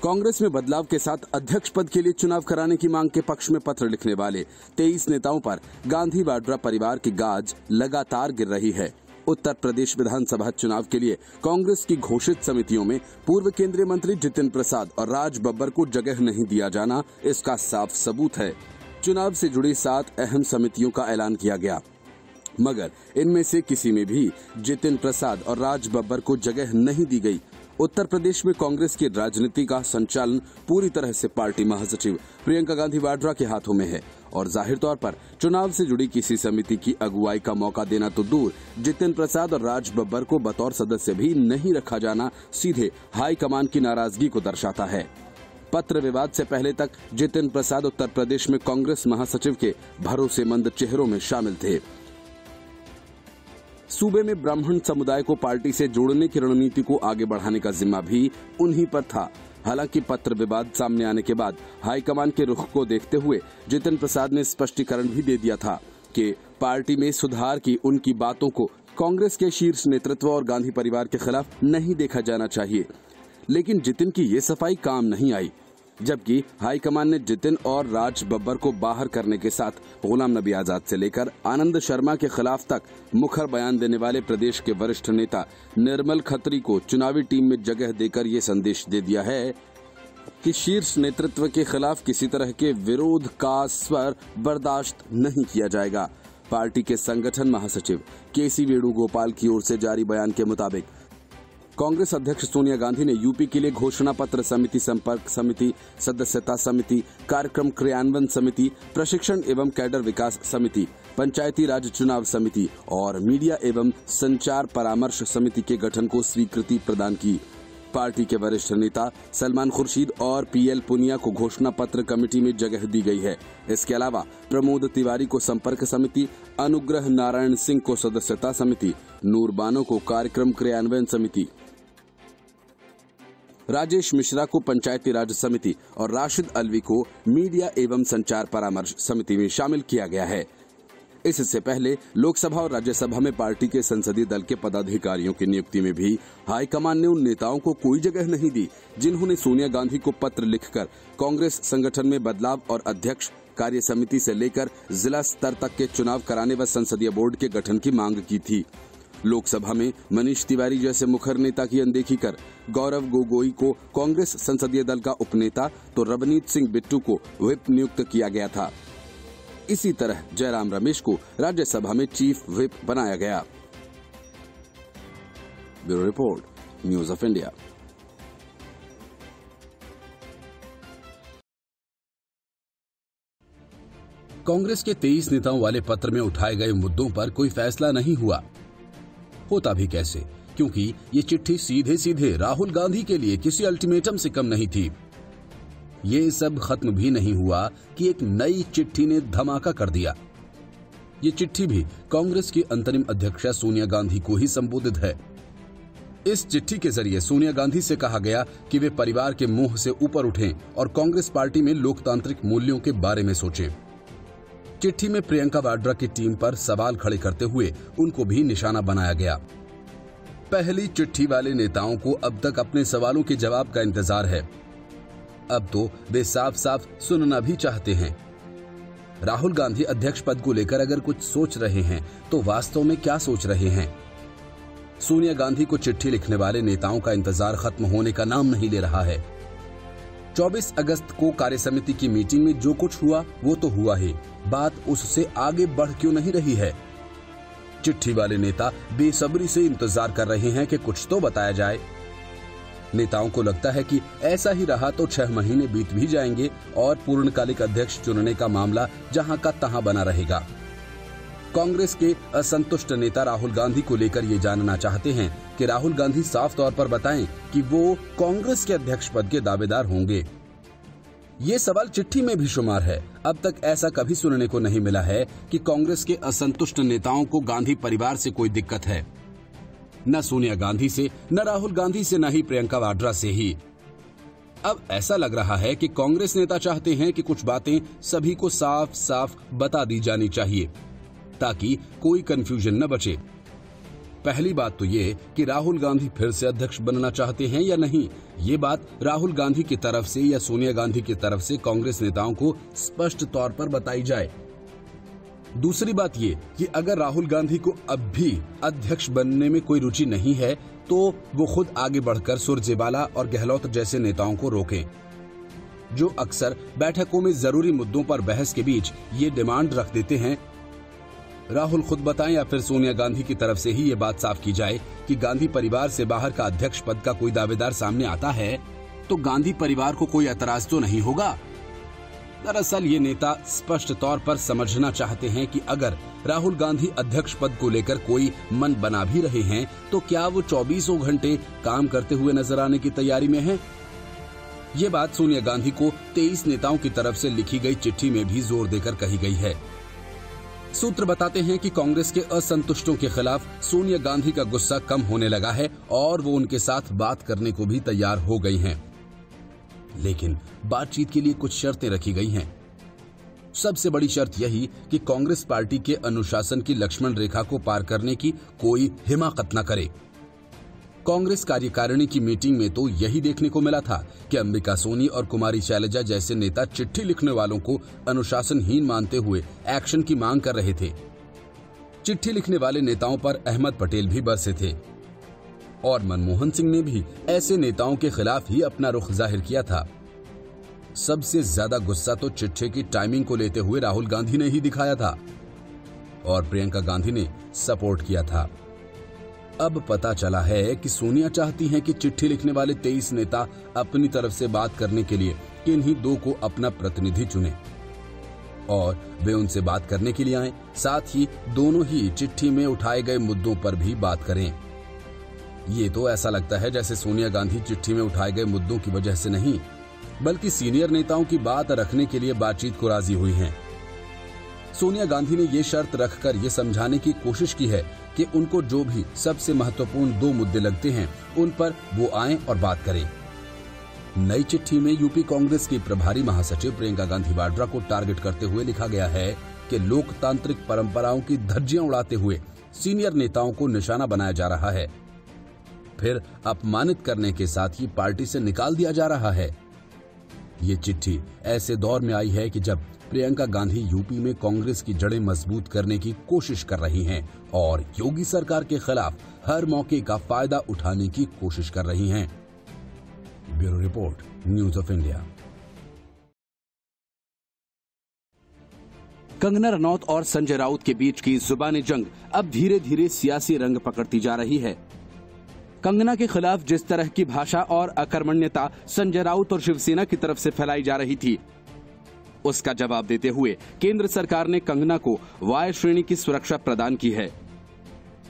कांग्रेस में बदलाव के साथ अध्यक्ष पद के लिए चुनाव कराने की मांग के पक्ष में पत्र लिखने वाले 23 नेताओं पर गांधी वाड्रा परिवार की गाज लगातार गिर रही है। उत्तर प्रदेश विधानसभा चुनाव के लिए कांग्रेस की घोषित समितियों में पूर्व केंद्रीय मंत्री जितिन प्रसाद और राज बब्बर को जगह नहीं दिया जाना इसका साफ सबूत है। चुनाव से जुड़ी 7 अहम समितियों का ऐलान किया गया, मगर इनमें से किसी में भी जितिन प्रसाद और राज बब्बर को जगह नहीं दी गई। उत्तर प्रदेश में कांग्रेस की राजनीति का संचालन पूरी तरह से पार्टी महासचिव प्रियंका गांधी वाड्रा के हाथों में है और जाहिर तौर पर चुनाव से जुड़ी किसी समिति की अगुवाई का मौका देना तो दूर, जितिन प्रसाद और राज बब्बर को बतौर सदस्य भी नहीं रखा जाना सीधे हाईकमान की नाराजगी को दर्शाता है। पत्र विवाद से पहले तक जितिन प्रसाद उत्तर प्रदेश में कांग्रेस महासचिव के भरोसेमंद चेहरों में शामिल थे। सूबे में ब्राह्मण समुदाय को पार्टी से जोड़ने की रणनीति को आगे बढ़ाने का जिम्मा भी उन्हीं पर था। हालांकि पत्र विवाद सामने आने के बाद हाईकमान के रुख को देखते हुए जितिन प्रसाद ने स्पष्टीकरण भी दे दिया था कि पार्टी में सुधार की उनकी बातों को कांग्रेस के शीर्ष नेतृत्व और गांधी परिवार के खिलाफ नहीं देखा जाना चाहिए। लेकिन जितिन की ये सफाई काम नहीं आई, जबकि हाईकमान ने जितिन और राज बब्बर को बाहर करने के साथ गुलाम नबी आजाद से लेकर आनंद शर्मा के खिलाफ तक मुखर बयान देने वाले प्रदेश के वरिष्ठ नेता निर्मल खत्री को चुनावी टीम में जगह देकर ये संदेश दे दिया है कि शीर्ष नेतृत्व के खिलाफ किसी तरह के विरोध का स्वर बर्दाश्त नहीं किया जाएगा। पार्टी के संगठन महासचिव केसी वेणुगोपाल की ओर से जारी बयान के मुताबिक कांग्रेस अध्यक्ष सोनिया गांधी ने यूपी के लिए घोषणा पत्र समिति, संपर्क समिति, सदस्यता समिति, कार्यक्रम क्रियान्वयन समिति, प्रशिक्षण एवं कैडर विकास समिति, पंचायती राज चुनाव समिति और मीडिया एवं संचार परामर्श समिति के गठन को स्वीकृति प्रदान की। पार्टी के वरिष्ठ नेता सलमान खुर्शीद और पीएल पुनिया को घोषणा पत्र कमेटी में जगह दी गई है। इसके अलावा प्रमोद तिवारी को संपर्क समिति, अनुग्रह नारायण सिंह को सदस्यता समिति, नूर बानो को कार्यक्रम क्रियान्वयन समिति, राजेश मिश्रा को पंचायती राज समिति और राशिद अलवी को मीडिया एवं संचार परामर्श समिति में शामिल किया गया है। इससे पहले लोकसभा और राज्यसभा में पार्टी के संसदीय दल के पदाधिकारियों की नियुक्ति में भी हाईकमान ने उन नेताओं को कोई जगह नहीं दी जिन्होंने सोनिया गांधी को पत्र लिखकर कांग्रेस संगठन में बदलाव और अध्यक्ष, कार्य समिति से लेकर जिला स्तर तक के चुनाव कराने व संसदीय बोर्ड के गठन की मांग की थी। लोकसभा में मनीष तिवारी जैसे मुखर नेता की अनदेखी कर गौरव गोगोई को कांग्रेस संसदीय दल का उपनेता तो रवनीत सिंह बिट्टू को व्हिप नियुक्त किया गया था। इसी तरह जयराम रमेश को राज्यसभा में चीफ व्हिप बनाया गया। Bureau report, news of India. Congress के 23 नेताओं वाले पत्र में उठाए गए मुद्दों पर कोई फैसला नहीं हुआ। होता भी कैसे, क्योंकि ये चिट्ठी सीधे सीधे राहुल गांधी के लिए किसी अल्टीमेटम से कम नहीं थी। ये सब खत्म भी नहीं हुआ कि एक नई चिट्ठी ने धमाका कर दिया। ये चिट्ठी भी कांग्रेस की अंतरिम अध्यक्षा सोनिया गांधी को ही संबोधित है। इस चिट्ठी के जरिए सोनिया गांधी से कहा गया कि वे परिवार के मोह से ऊपर उठें और कांग्रेस पार्टी में लोकतांत्रिक मूल्यों के बारे में सोचें। चिट्ठी में प्रियंका वाड्रा की टीम पर सवाल खड़े करते हुए उनको भी निशाना बनाया गया। पहली चिट्ठी वाले नेताओं को अब तक अपने सवालों के जवाब का इंतजार है। अब तो वे साफ साफ सुनना भी चाहते हैं। राहुल गांधी अध्यक्ष पद को लेकर अगर कुछ सोच रहे हैं तो वास्तव में क्या सोच रहे हैं? सोनिया गांधी को चिट्ठी लिखने वाले नेताओं का इंतजार खत्म होने का नाम नहीं ले रहा है। 24 अगस्त को कार्यसमिति की मीटिंग में जो कुछ हुआ वो तो हुआ ही, बात उससे आगे बढ़ क्यों नहीं रही है? चिट्ठी वाले नेता बेसब्री से इंतजार कर रहे हैं कि कुछ तो बताया जाए। नेताओं को लगता है कि ऐसा ही रहा तो 6 महीने बीत भी जाएंगे और पूर्णकालिक अध्यक्ष चुनने का मामला जहां का तहां बना रहेगा। कांग्रेस के असंतुष्ट नेता राहुल गांधी को लेकर ये जानना चाहते हैं कि राहुल गांधी साफ तौर पर बताएं कि वो कांग्रेस के अध्यक्ष पद के दावेदार होंगे। ये सवाल चिट्ठी में भी शुमार है। अब तक ऐसा कभी सुनने को नहीं मिला है कि कांग्रेस के असंतुष्ट नेताओं को गांधी परिवार से कोई दिक्कत है। न सोनिया गांधी से, न राहुल गांधी से, न ही प्रियंका वाड्रा से ही। अब ऐसा लग रहा है कि कांग्रेस नेता चाहते हैं कि कुछ बातें सभी को साफ साफ बता दी जानी चाहिए ताकि कोई कंफ्यूजन न बचे। पहली बात तो ये कि राहुल गांधी फिर से अध्यक्ष बनना चाहते हैं या नहीं, ये बात राहुल गांधी की तरफ से या सोनिया गांधी की तरफ से कांग्रेस नेताओं को स्पष्ट तौर पर बताई जाए। दूसरी बात ये कि अगर राहुल गांधी को अब भी अध्यक्ष बनने में कोई रुचि नहीं है तो वो खुद आगे बढ़कर सुरजेवाला और गहलोत जैसे नेताओं को रोकें, जो अक्सर बैठकों में जरूरी मुद्दों पर बहस के बीच ये डिमांड रख देते हैं। राहुल खुद बताएं या फिर सोनिया गांधी की तरफ से ही ये बात साफ की जाए कि गांधी परिवार से बाहर का अध्यक्ष पद का कोई दावेदार सामने आता है तो गांधी परिवार को कोई एतराज तो नहीं होगा। दरअसल ये नेता स्पष्ट तौर पर समझना चाहते हैं कि अगर राहुल गांधी अध्यक्ष पद को लेकर कोई मन बना भी रहे हैं तो क्या वो 24 घंटे काम करते हुए नजर आने की तैयारी में हैं? ये बात सोनिया गांधी को 23 नेताओं की तरफ से लिखी गई चिट्ठी में भी जोर देकर कही गई है। सूत्र बताते हैं कि कांग्रेस के असंतुष्टों के खिलाफ सोनिया गांधी का गुस्सा कम होने लगा है और वो उनके साथ बात करने को भी तैयार हो गई हैं। लेकिन बातचीत के लिए कुछ शर्तें रखी गई हैं। सबसे बड़ी शर्त यही कि कांग्रेस पार्टी के अनुशासन की लक्ष्मण रेखा को पार करने की कोई हिमाकत न करे। कांग्रेस कार्यकारिणी की मीटिंग में तो यही देखने को मिला था कि अंबिका सोनी और कुमारी शैलजा जैसे नेता चिट्ठी लिखने वालों को अनुशासनहीन मानते हुए एक्शन की मांग कर रहे थे। चिट्ठी लिखने वाले नेताओं पर अहमद पटेल भी बरसे थे और मनमोहन सिंह ने भी ऐसे नेताओं के खिलाफ ही अपना रुख जाहिर किया था। सबसे ज्यादा गुस्सा तो चिट्ठी की टाइमिंग को लेते हुए राहुल गांधी ने ही दिखाया था और प्रियंका गांधी ने सपोर्ट किया था। अब पता चला है कि सोनिया चाहती हैं कि चिट्ठी लिखने वाले 23 नेता अपनी तरफ से बात करने के लिए किन्हीं दो को अपना प्रतिनिधि चुने और वे उनसे बात करने के लिए आए, साथ ही दोनों ही चिट्ठी में उठाए गए मुद्दों पर भी बात करें। ये तो ऐसा लगता है जैसे सोनिया गांधी चिट्ठी में उठाए गए मुद्दों की वजह से नहीं बल्कि सीनियर नेताओं की बात रखने के लिए बातचीत को राजी हुई हैं। सोनिया गांधी ने ये शर्त रखकर ये समझाने की कोशिश की है कि उनको जो भी सबसे महत्वपूर्ण 2 मुद्दे लगते हैं उन पर वो आएं और बात करें। नई चिट्ठी में यूपी कांग्रेस की प्रभारी महासचिव प्रियंका गांधी वाड्रा को टारगेट करते हुए लिखा गया है कि लोकतांत्रिक परंपराओं की धज्जियां उड़ाते हुए सीनियर नेताओं को निशाना बनाया जा रहा है, फिर अपमानित करने के साथ ही पार्टी से निकाल दिया जा रहा है। ये चिट्ठी ऐसे दौर में आई है कि जब प्रियंका गांधी यूपी में कांग्रेस की जड़ें मजबूत करने की कोशिश कर रही हैं और योगी सरकार के खिलाफ हर मौके का फायदा उठाने की कोशिश कर रही हैं। Bureau report, news of India. Kangana Ranaut और संजय राउत के बीच की जुबानी जंग अब धीरे धीरे सियासी रंग पकड़ती जा रही है। कंगना के खिलाफ जिस तरह की भाषा और अकर्मण्यता संजय राउत और शिवसेना की तरफ से फैलाई जा रही थी, उसका जवाब देते हुए केंद्र सरकार ने कंगना को वाय श्रेणी की सुरक्षा प्रदान की है,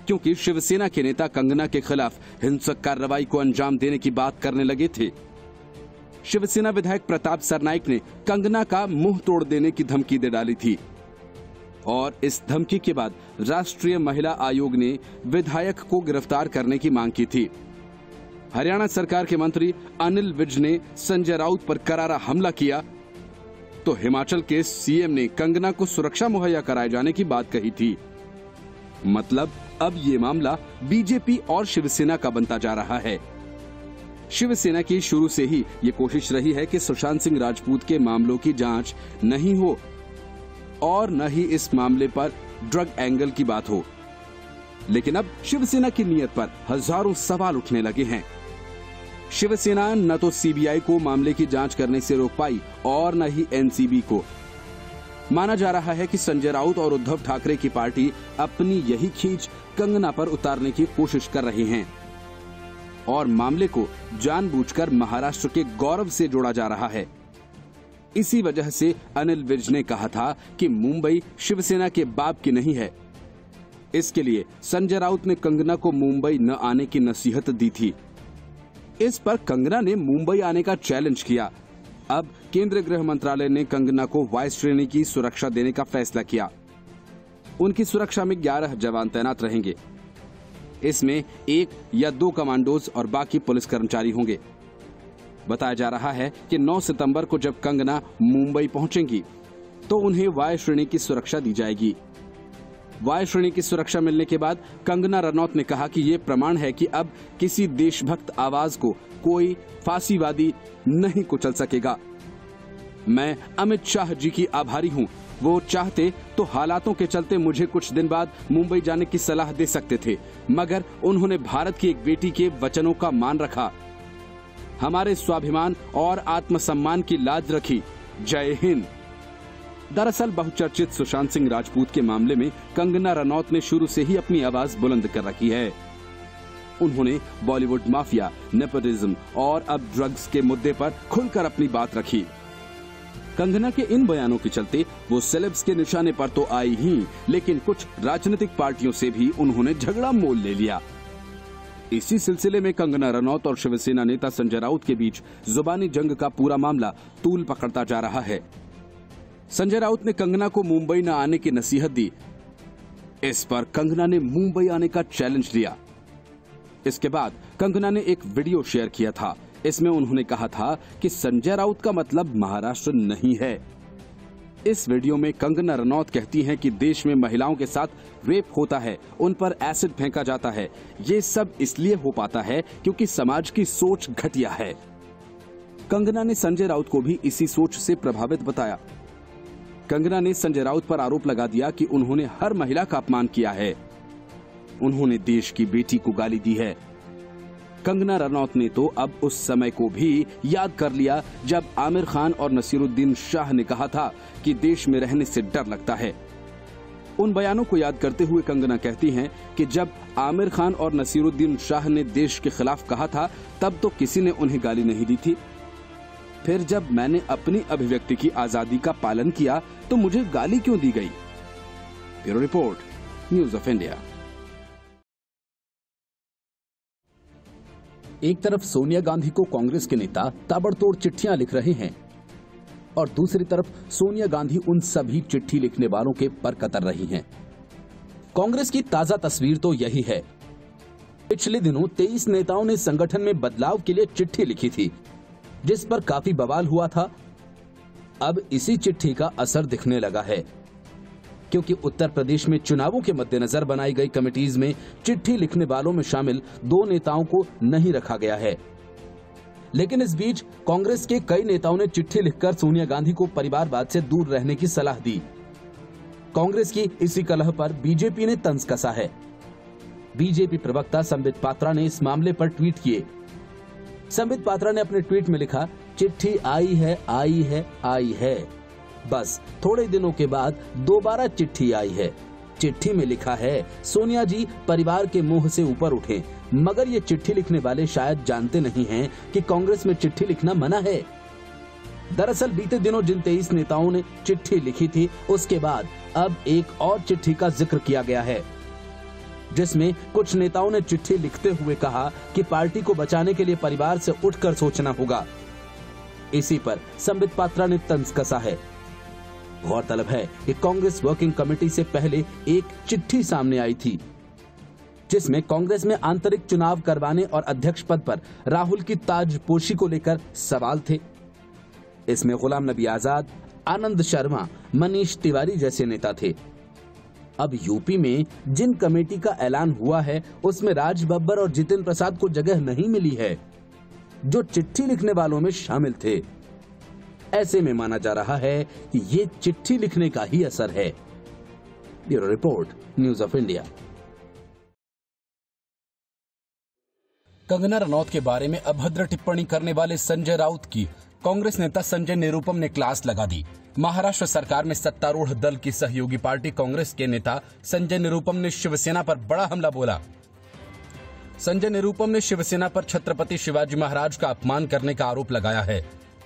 क्योंकि शिवसेना के नेता कंगना के खिलाफ हिंसक कार्रवाई को अंजाम देने की बात करने लगे थे। शिवसेना विधायक प्रताप सरनाइक ने कंगना का मुंह तोड़ देने की धमकी दे डाली थी और इस धमकी के बाद राष्ट्रीय महिला आयोग ने विधायक को गिरफ्तार करने की मांग की थी। हरियाणा सरकार के मंत्री अनिल विज ने संजय राउत पर करारा हमला किया तो हिमाचल के सीएम ने कंगना को सुरक्षा मुहैया कराए जाने की बात कही थी। मतलब अब ये मामला बीजेपी और शिवसेना का बनता जा रहा है। शिवसेना की शुरू से ही ये कोशिश रही है कि सुशांत सिंह राजपूत के मामलों की जांच नहीं हो और न ही इस मामले पर ड्रग एंगल की बात हो, लेकिन अब शिवसेना की नीयत पर हजारों सवाल उठने लगे हैं। शिवसेना न तो सीबीआई को मामले की जांच करने से रोक पाई और न ही एनसीबी को। माना जा रहा है कि संजय राउत और उद्धव ठाकरे की पार्टी अपनी यही खींच कंगना पर उतारने की कोशिश कर रही हैं और मामले को जानबूझकर महाराष्ट्र के गौरव से जोड़ा जा रहा है। इसी वजह से अनिल विज ने कहा था कि मुंबई शिवसेना के बाप की नहीं है। इसके लिए संजय राउत ने कंगना को मुंबई न आने की नसीहत दी थी। इस पर कंगना ने मुंबई आने का चैलेंज किया। अब केंद्रीय गृह मंत्रालय ने कंगना को वाय श्रेणी की सुरक्षा देने का फैसला किया। उनकी सुरक्षा में 11 जवान तैनात रहेंगे। इसमें 1 या 2 कमांडोज और बाकी पुलिस कर्मचारी होंगे। बताया जा रहा है कि 9 सितंबर को जब कंगना मुंबई पहुंचेंगी तो उन्हें वाय श्रेणी की सुरक्षा दी जाएगी। वायु श्रेणी की सुरक्षा मिलने के बाद कंगना रनौत ने कहा कि ये प्रमाण है कि अब किसी देशभक्त आवाज को कोई फांसीवादी नहीं कुचल सकेगा। मैं अमित शाह जी की आभारी हूँ। वो चाहते तो हालातों के चलते मुझे कुछ दिन बाद मुंबई जाने की सलाह दे सकते थे, मगर उन्होंने भारत की एक बेटी के वचनों का मान रखा, हमारे स्वाभिमान और आत्मसम्मान की लाज रखी। जय हिंद। दरअसल बहुचर्चित सुशांत सिंह राजपूत के मामले में कंगना रनौत ने शुरू से ही अपनी आवाज बुलंद कर रखी है। उन्होंने बॉलीवुड माफिया, नेपोटिज्म और अब ड्रग्स के मुद्दे पर खुलकर अपनी बात रखी। कंगना के इन बयानों के चलते वो सेलेब्स के निशाने पर तो आई ही, लेकिन कुछ राजनीतिक पार्टियों से भी उन्होंने झगड़ा मोल ले लिया। इसी सिलसिले में कंगना रनौत और शिवसेना नेता संजय राउत के बीच जुबानी जंग का पूरा मामला तूल पकड़ता जा रहा है। संजय राउत ने कंगना को मुंबई न आने की नसीहत दी। इस पर कंगना ने मुंबई आने का चैलेंज दिया। इसके बाद कंगना ने एक वीडियो शेयर किया था। इसमें उन्होंने कहा था कि संजय राउत का मतलब महाराष्ट्र नहीं है। इस वीडियो में कंगना रनौत कहती हैं कि देश में महिलाओं के साथ रेप होता है, उन पर एसिड फेंका जाता है। ये सब इसलिए हो पाता है क्योंकि समाज की सोच घटिया है। कंगना ने संजय राउत को भी इसी सोच से प्रभावित बताया। कंगना ने संजय राउत पर आरोप लगा दिया कि उन्होंने हर महिला का अपमान किया है, उन्होंने देश की बेटी को गाली दी है। कंगना रनौत ने तो अब उस समय को भी याद कर लिया जब आमिर खान और नसीरुद्दीन शाह ने कहा था कि देश में रहने से डर लगता है। उन बयानों को याद करते हुए कंगना कहती हैं कि जब आमिर खान और नसीरुद्दीन शाह ने देश के खिलाफ कहा था तब तो किसी ने उन्हें गाली नहीं दी थी। फिर जब मैंने अपनी अभिव्यक्ति की आजादी का पालन किया तो मुझे गाली क्यों दी गई। Bureau report, news of India. एक तरफ सोनिया गांधी को कांग्रेस के नेता ताबड़तोड़ चिट्ठियां लिख रहे हैं और दूसरी तरफ सोनिया गांधी उन सभी चिट्ठी लिखने वालों के पर कतर रही हैं। कांग्रेस की ताजा तस्वीर तो यही है। पिछले दिनों 23 नेताओं ने संगठन में बदलाव के लिए चिट्ठी लिखी थी, जिस पर काफी बवाल हुआ था। अब इसी चिट्ठी का असर दिखने लगा है, क्योंकि उत्तर प्रदेश में चुनावों के मद्देनजर बनाई गई कमेटीज में चिट्ठी लिखने वालों में शामिल 2 नेताओं को नहीं रखा गया है। लेकिन इस बीच कांग्रेस के कई नेताओं ने चिट्ठी लिखकर सोनिया गांधी को परिवारवाद से दूर रहने की सलाह दी। कांग्रेस की इसी कलह पर बीजेपी ने तंज कसा है। बीजेपी प्रवक्ता संबित पात्रा ने इस मामले पर ट्वीट किए। संबित पात्रा ने अपने ट्वीट में लिखा, चिट्ठी आई है, आई है, आई है। बस थोड़े दिनों के बाद दोबारा चिट्ठी आई है। चिट्ठी में लिखा है, सोनिया जी परिवार के मोह से ऊपर उठें। मगर ये चिट्ठी लिखने वाले शायद जानते नहीं हैं कि कांग्रेस में चिट्ठी लिखना मना है। दरअसल बीते दिनों जिन 23 नेताओं ने चिट्ठी लिखी थी, उसके बाद अब एक और चिट्ठी का जिक्र किया गया है, जिसमें कुछ नेताओं ने चिट्ठी लिखते हुए कहा कि पार्टी को बचाने के लिए परिवार से उठकर सोचना होगा। इसी पर संबित पात्रा ने तंज कसा है। गौरतलब है कि कांग्रेस वर्किंग कमेटी से पहले एक चिट्ठी सामने आई थी, जिसमें कांग्रेस में आंतरिक चुनाव करवाने और अध्यक्ष पद पर राहुल की ताजपोशी को लेकर सवाल थे। इसमें गुलाम नबी आजाद, आनंद शर्मा, मनीष तिवारी जैसे नेता थे। अब यूपी में जिन कमेटी का ऐलान हुआ है, उसमें राज बब्बर और जितेंद्र प्रसाद को जगह नहीं मिली है, जो चिट्ठी लिखने वालों में शामिल थे। ऐसे में माना जा रहा है कि ये चिट्ठी लिखने का ही असर है। Bureau report, news of India. Kangana Ranaut के बारे में अभद्र टिप्पणी करने वाले संजय राउत की कांग्रेस नेता संजय निरुपम ने क्लास लगा दी। महाराष्ट्र सरकार में सत्तारूढ़ दल की सहयोगी पार्टी कांग्रेस के नेता संजय निरुपम ने शिवसेना पर बड़ा हमला बोला। संजय निरुपम ने शिवसेना पर छत्रपति शिवाजी महाराज का अपमान करने का आरोप लगाया है।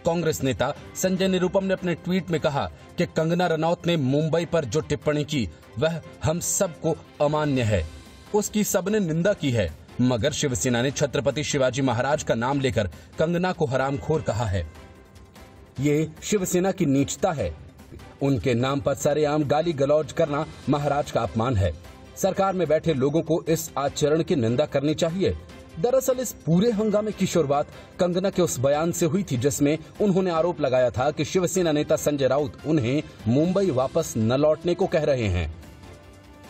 कांग्रेस नेता संजय निरुपम ने अपने ट्वीट में कहा कि कंगना रनौत ने मुंबई पर जो टिप्पणी की वह हम सबको अमान्य है, उसकी सबने निंदा की है, मगर शिवसेना ने छत्रपति शिवाजी महाराज का नाम लेकर कंगना को हरामखोर कहा है। ये शिवसेना की नीचता है। उनके नाम पर सरेआम गाली गलौज करना महाराज का अपमान है। सरकार में बैठे लोगों को इस आचरण की निंदा करनी चाहिए। दरअसल इस पूरे हंगामे की शुरुआत कंगना के उस बयान से हुई थी, जिसमें उन्होंने आरोप लगाया था कि शिवसेना नेता संजय राउत उन्हें मुंबई वापस न लौटने को कह रहे हैं।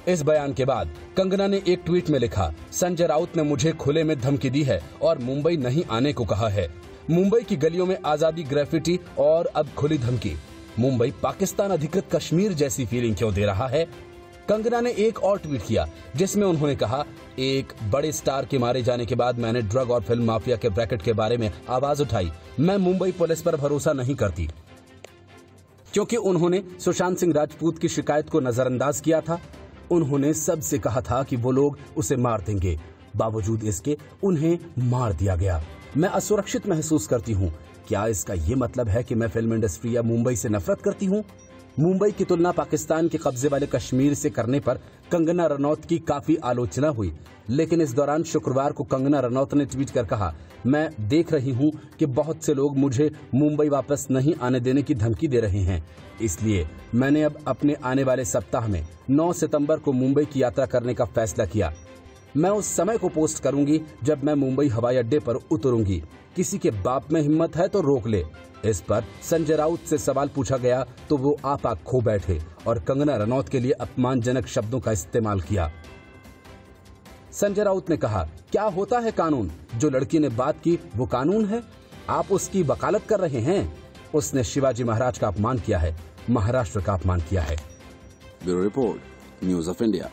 इस बयान के बाद कंगना ने एक ट्वीट में लिखा, संजय राउत ने मुझे खुले में धमकी दी है और मुंबई नहीं आने को कहा है। मुंबई की गलियों में आजादी, ग्रेफिटी और अब खुली धमकी। मुंबई पाकिस्तान अधिकृत कश्मीर जैसी फीलिंग क्यों दे रहा है? कंगना ने एक और ट्वीट किया जिसमें उन्होंने कहा, एक बड़े स्टार के मारे जाने के बाद मैंने ड्रग और फिल्म माफिया के रैकेट के बारे में आवाज उठाई। मैं मुंबई पुलिस पर भरोसा नहीं करती, क्योंकि उन्होंने सुशांत सिंह राजपूत की शिकायत को नजरअंदाज किया था। उन्होंने सबसे कहा था कि वो लोग उसे मार देंगे, बावजूद इसके उन्हें मार दिया गया। मैं असुरक्षित महसूस करती हूँ। क्या इसका ये मतलब है कि मैं फिल्म इंडस्ट्री या मुंबई से नफरत करती हूँ? मुंबई की तुलना पाकिस्तान के कब्जे वाले कश्मीर से करने पर कंगना रनौत की काफी आलोचना हुई, लेकिन इस दौरान शुक्रवार को कंगना रनौत ने ट्वीट कर कहा, मैं देख रही हूँ कि बहुत से लोग मुझे मुंबई वापस नहीं आने देने की धमकी दे रहे हैं, इसलिए मैंने अब अपने आने वाले सप्ताह में 9 सितंबर को मुंबई की यात्रा करने का फैसला किया। मैं उस समय को पोस्ट करूंगी जब मैं मुंबई हवाई अड्डे पर उतरूंगी। किसी के बाप में हिम्मत है तो रोक ले। इस पर संजय राउत से सवाल पूछा गया तो वो आपा खो बैठे और कंगना रनौत के लिए अपमानजनक शब्दों का इस्तेमाल किया। संजय राउत ने कहा, क्या होता है कानून? जो लड़की ने बात की वो कानून है? आप उसकी वकालत कर रहे हैं। उसने शिवाजी महाराज का अपमान किया है, महाराष्ट्र का अपमान किया है। Bureau report, news of India.